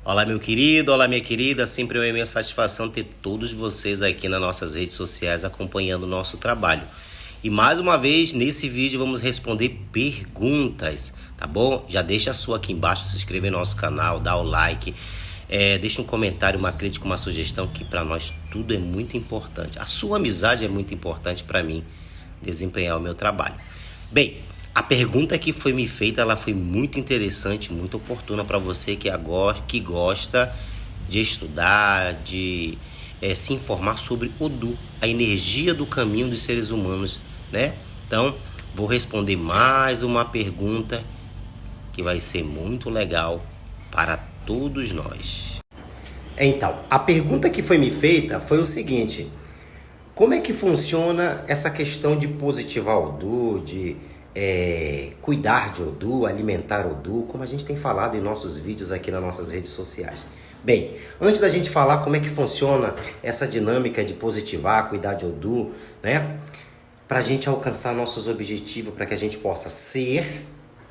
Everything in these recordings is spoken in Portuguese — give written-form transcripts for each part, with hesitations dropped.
Olá, meu querido, olá, minha querida. Sempre é uma imensa satisfação ter todos vocês aqui nas nossas redes sociais acompanhando o nosso trabalho. E mais uma vez, nesse vídeo, vamos responder perguntas, tá bom? Já deixa a sua aqui embaixo, se inscreve no nosso canal, dá o like, deixa um comentário, uma crítica, uma sugestão, que para nós tudo é muito importante. A sua amizade é muito importante para mim desempenhar o meu trabalho. Bem, a pergunta que foi me feita, ela foi muito interessante, muito oportuna para você que gosta de estudar, de se informar sobre Odu, a energia do caminho dos seres humanos, né? Então, vou responder mais uma pergunta que vai ser muito legal para todos nós. Então, a pergunta que foi me feita foi o seguinte: como é que funciona essa questão de positivar Odu, de cuidar de Odu, alimentar Odu, como a gente tem falado em nossos vídeos aqui nas nossas redes sociais? Bem, antes da gente falar como é que funciona essa dinâmica de positivar, cuidar de Odu, né? Para a gente alcançar nossos objetivos, para que a gente possa ser,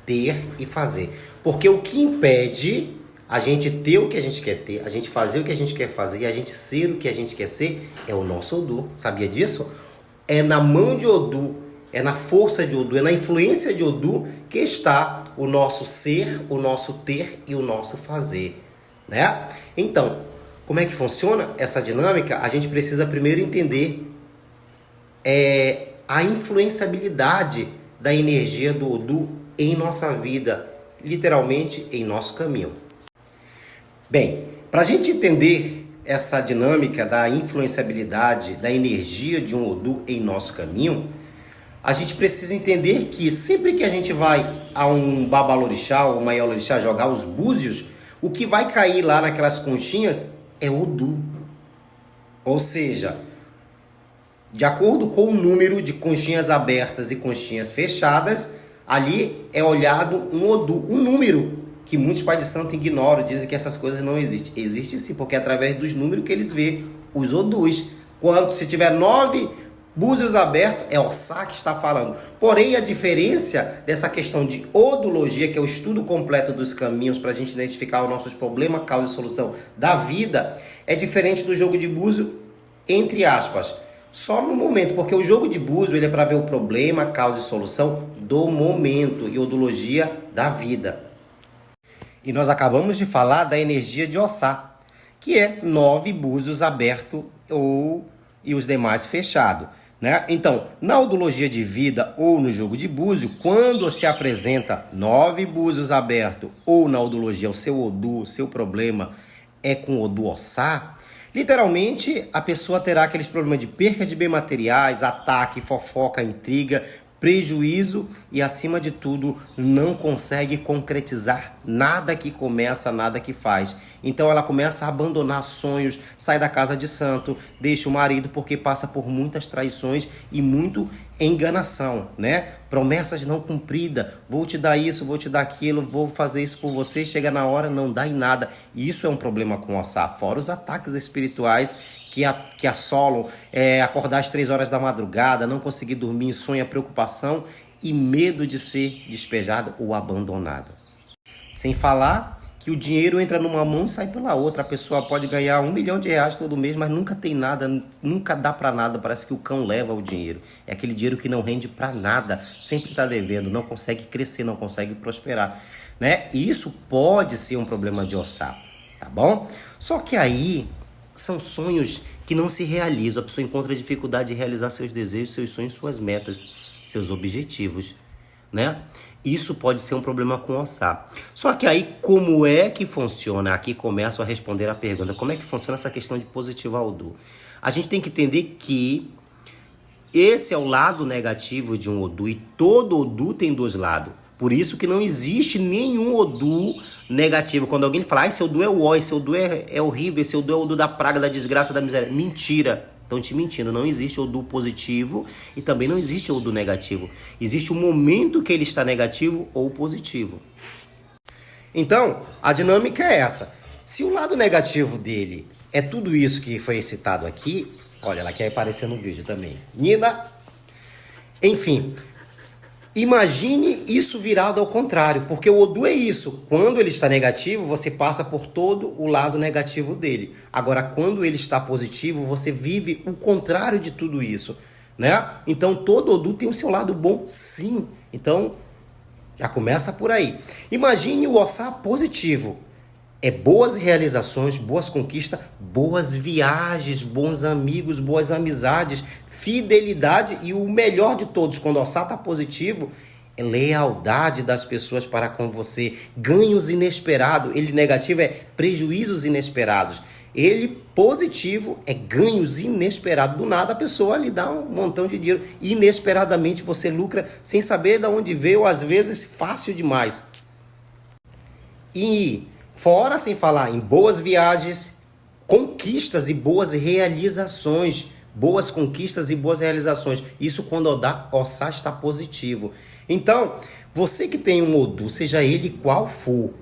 ter e fazer. Porque o que impede a gente ter o que a gente quer ter, a gente fazer o que a gente quer fazer e a gente ser o que a gente quer ser é o nosso Odu. Sabia disso? É na mão de Odu, é na força de Odu, é na influência de Odu que está o nosso ser, o nosso ter e o nosso fazer, né? Então, como é que funciona essa dinâmica? A gente precisa primeiro entender a influenciabilidade da energia do Odu em nossa vida, literalmente em nosso caminho. Bem, para a gente entender essa dinâmica da influenciabilidade da energia de um Odu em nosso caminho, a gente precisa entender que sempre que a gente vai a um babalorixá ou maiororixá jogar os búzios, o que vai cair lá naquelas conchinhas é Odu. Ou seja, de acordo com o número de conchinhas abertas e conchinhas fechadas, ali é olhado um Odu, um número que muitos pais de santo ignoram, dizem que essas coisas não existem. Existe sim, porque é através dos números que eles vê os Odus. Quando se tiver 9 búzios abertos, é Ossá que está falando. Porém, a diferença dessa questão de odologia, que é o estudo completo dos caminhos para a gente identificar os nossos problemas, causa e solução da vida, é diferente do jogo de búzio, entre aspas, só no momento, porque o jogo de búzio ele é para ver o problema, causa e solução do momento e odologia da vida. E nós acabamos de falar da energia de Ossá, que é 9 búzios abertos e os demais fechados, né? Então, na odologia de vida ou no jogo de búzio, quando se apresenta 9 búzios abertos ou na odologia o seu Odu, o seu problema é com Odu Ossá, literalmente a pessoa terá aqueles problemas de perca de bens materiais, ataque, fofoca, intriga, prejuízo e, acima de tudo, não consegue concretizar nada que começa, nada que faz. Então ela começa a abandonar sonhos, sai da casa de santo, deixa o marido porque passa por muitas traições e muito enganação, né? Promessas não cumpridas, vou te dar isso, vou te dar aquilo, vou fazer isso por você, chega na hora, não dá em nada. E isso é um problema com o Ossá, fora os ataques espirituais que assolam, acordar às 3 horas da madrugada, não conseguir dormir, insônia, preocupação e medo de ser despejado ou abandonado. Sem falar que o dinheiro entra numa mão e sai pela outra. A pessoa pode ganhar R$1 milhão todo mês, mas nunca tem nada, nunca dá para nada. Parece que o cão leva o dinheiro. É aquele dinheiro que não rende para nada, sempre está devendo, não consegue crescer, não consegue prosperar, né? E isso pode ser um problema de Ossá, tá bom? Só que aí são sonhos que não se realizam. A pessoa encontra dificuldade de realizar seus desejos, seus sonhos, suas metas, seus objetivos, né? Isso pode ser um problema com Ossá. Só que aí, como é que funciona? Aqui começo a responder a pergunta. Como é que funciona essa questão de positivar Odu? A gente tem que entender que esse é o lado negativo de um Odu e todo Odu tem 2 lados. Por isso que não existe nenhum Odu negativo. Quando alguém fala, esse Odu é o ó, esse Odu é horrível, esse Odu é o Odu da praga, da desgraça, da miséria. Mentira. Estão te mentindo. Não existe Odu positivo e também não existe Odu negativo. Existe um momento que ele está negativo ou positivo. Então, a dinâmica é essa. Se o lado negativo dele é tudo isso que foi citado aqui, olha, ela quer aparecer no vídeo também. Nina, enfim, Imagine isso virado ao contrário, porque o Odu é isso. Quando ele está negativo, você passa por todo o lado negativo dele. Agora, quando ele está positivo, você vive o contrário de tudo isso, né? Então, todo Odu tem o seu lado bom, sim. Então, já começa por aí. Imagine o Ossá positivo. É boas realizações, boas conquistas, boas viagens, bons amigos, boas amizades, fidelidade e o melhor de todos, quando o Ossá está positivo, é lealdade das pessoas para com você, ganhos inesperados. Ele negativo é prejuízos inesperados. Ele positivo é ganhos inesperados. Do nada a pessoa lhe dá um montão de dinheiro. Inesperadamente você lucra sem saber de onde veio, ou às vezes fácil demais. E fora sem falar em boas viagens, conquistas e boas realizações. Boas conquistas e boas realizações. Isso quando o Ossá está positivo. Então, você que tem um Odu, seja ele qual for,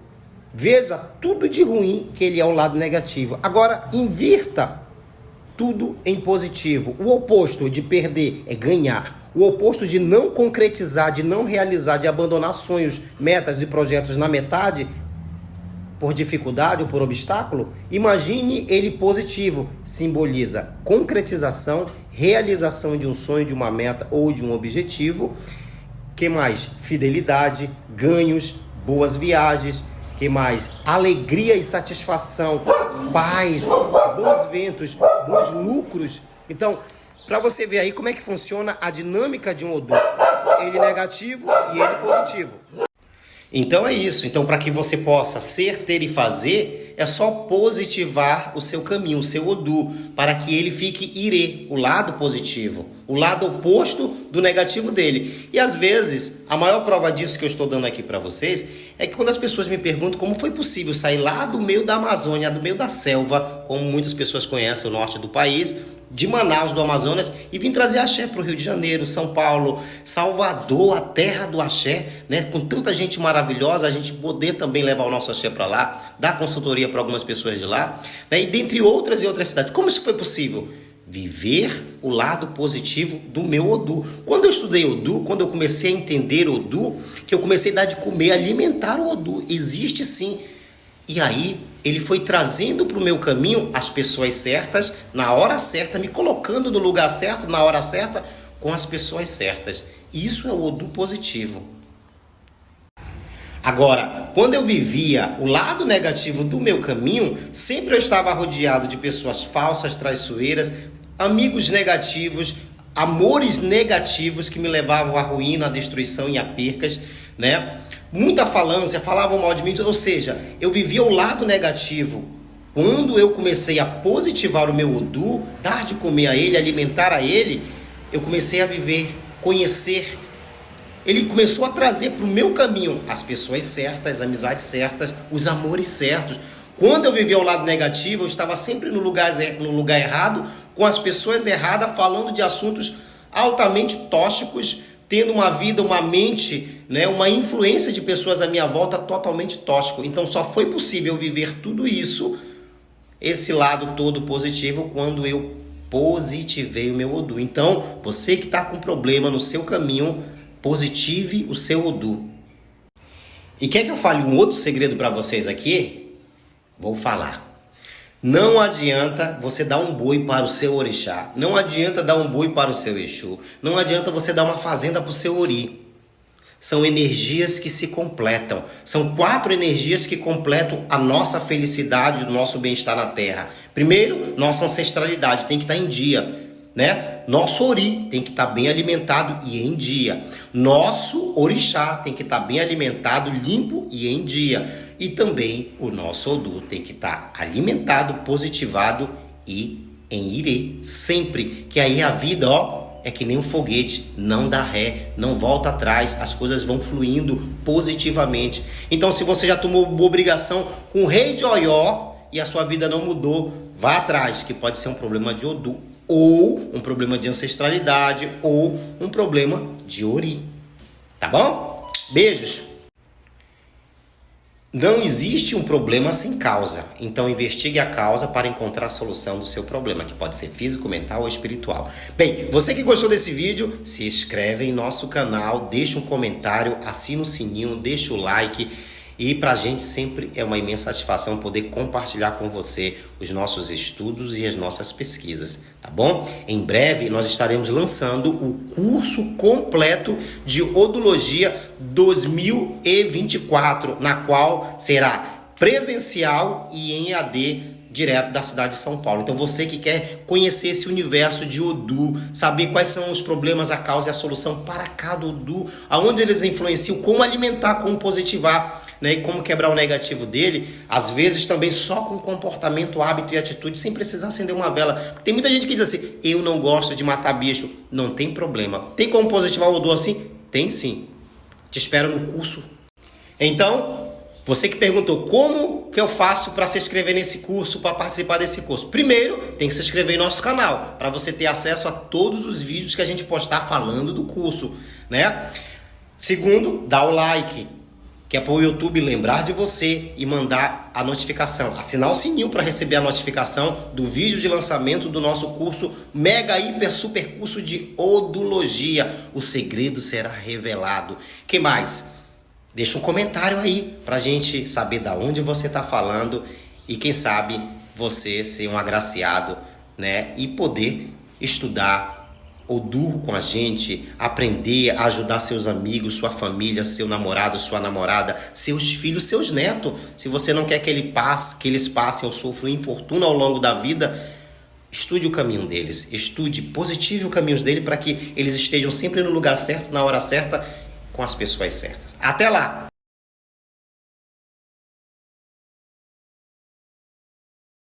veja tudo de ruim que ele é o lado negativo. Agora, invirta tudo em positivo. O oposto de perder é ganhar. O oposto de não concretizar, de não realizar, de abandonar sonhos, metas e projetos na metade, por dificuldade ou por obstáculo, imagine ele positivo. Simboliza concretização, realização de um sonho, de uma meta ou de um objetivo. Que mais? Fidelidade, ganhos, boas viagens. Que mais? Alegria e satisfação, paz, bons ventos, bons lucros. Então, para você ver aí como é que funciona a dinâmica de um Odu. Ele negativo e ele positivo. Então é isso. Então, para que você possa ser, ter e fazer, é só positivar o seu caminho, o seu Odu, para que ele fique ire, o lado positivo, o lado oposto do negativo dele. E às vezes, a maior prova disso que eu estou dando aqui para vocês, é que quando as pessoas me perguntam como foi possível sair lá do meio da Amazônia, do meio da selva, como muitas pessoas conhecem o norte do país, de Manaus, do Amazonas, e vim trazer axé para o Rio de Janeiro, São Paulo, Salvador, a terra do axé, né? Com tanta gente maravilhosa, a gente poder também levar o nosso axé para lá, dar consultoria para algumas pessoas de lá, né? E dentre outras e outras cidades. Como isso foi possível? Viver o lado positivo do meu Odu. Quando eu estudei Odu, quando eu comecei a entender Odu, que eu comecei a dar de comer, alimentar o Odu, existe sim. E aí, ele foi trazendo para o meu caminho as pessoas certas, na hora certa, me colocando no lugar certo, na hora certa, com as pessoas certas. Isso é o Odu positivo. Agora, quando eu vivia o lado negativo do meu caminho, sempre eu estava rodeado de pessoas falsas, traiçoeiras, amigos negativos, amores negativos que me levavam à ruína, à destruição e a percas, né? Muita falância, falavam mal de mim, ou seja, eu vivia o lado negativo. Quando eu comecei a positivar o meu Odu, dar de comer a ele, alimentar a ele, eu comecei a viver, conhecer. Ele começou a trazer para o meu caminho as pessoas certas, as amizades certas, os amores certos. Quando eu vivia o lado negativo, eu estava sempre no lugar errado, com as pessoas erradas, falando de assuntos altamente tóxicos, tendo uma vida, uma mente, né, uma influência de pessoas à minha volta totalmente tóxico. Então só foi possível viver tudo isso, esse lado todo positivo, quando eu positivei o meu Odu. Então, você que está com problema no seu caminho, positive o seu Odu. E quer que eu fale um outro segredo para vocês aqui? Vou falar. Não adianta você dar um boi para o seu orixá. Não adianta dar um boi para o seu Exu. Não adianta você dar uma fazenda para o seu ori. São energias que se completam. São 4 energias que completam a nossa felicidade, o nosso bem-estar na Terra. Primeiro, nossa ancestralidade tem que estar em dia, né? Nosso ori tem que estar bem alimentado e em dia. Nosso orixá tem que estar bem alimentado, limpo e em dia. E também o nosso Odu tem que estar alimentado, positivado e em irê, sempre. Que aí a vida, é que nem um foguete, não dá ré, não volta atrás, as coisas vão fluindo positivamente. Então, se você já tomou uma obrigação com o rei de Oió e a sua vida não mudou, vá atrás, que pode ser um problema de Odu, ou um problema de ancestralidade, ou um problema de ori. Tá bom? Beijos! Não existe um problema sem causa, então investigue a causa para encontrar a solução do seu problema, que pode ser físico, mental ou espiritual. Bem, você que gostou desse vídeo, se inscreve em nosso canal, deixa um comentário, assina o sininho, deixa o like. E para a gente sempre é uma imensa satisfação poder compartilhar com você os nossos estudos e as nossas pesquisas, tá bom? Em breve nós estaremos lançando o curso completo de Odologia 2024, na qual será presencial e em EAD direto da cidade de São Paulo. Então você que quer conhecer esse universo de Odu, saber quais são os problemas, a causa e a solução para cada Odu, aonde eles influenciam, como alimentar, como positivar, né, e como quebrar o negativo dele, às vezes também só com comportamento, hábito e atitude, sem precisar acender uma vela. Tem muita gente que diz assim, eu não gosto de matar bicho. Não tem problema. Tem como positivar o Odu assim? Tem sim. Te espero no curso. Então, você que perguntou como que eu faço para se inscrever nesse curso, para participar desse curso. Primeiro, tem que se inscrever em nosso canal, para você ter acesso a todos os vídeos que a gente postar falando do curso, né? Segundo, dá o like, que é para o YouTube lembrar de você e mandar a notificação. Assinar o sininho para receber a notificação do vídeo de lançamento do nosso curso Mega Hiper Super Curso de Odologia. O segredo será revelado. Que mais? Deixa um comentário aí para a gente saber da onde você está falando e quem sabe você ser um agraciado, né? E poder estudar Odu com a gente, aprender a ajudar seus amigos, sua família, seu namorado, sua namorada, seus filhos, seus netos. Se você não quer que eles passem ou sofram infortúnio ao longo da vida, estude o caminho deles, estude, positive o caminho deles para que eles estejam sempre no lugar certo, na hora certa, com as pessoas certas. Até lá!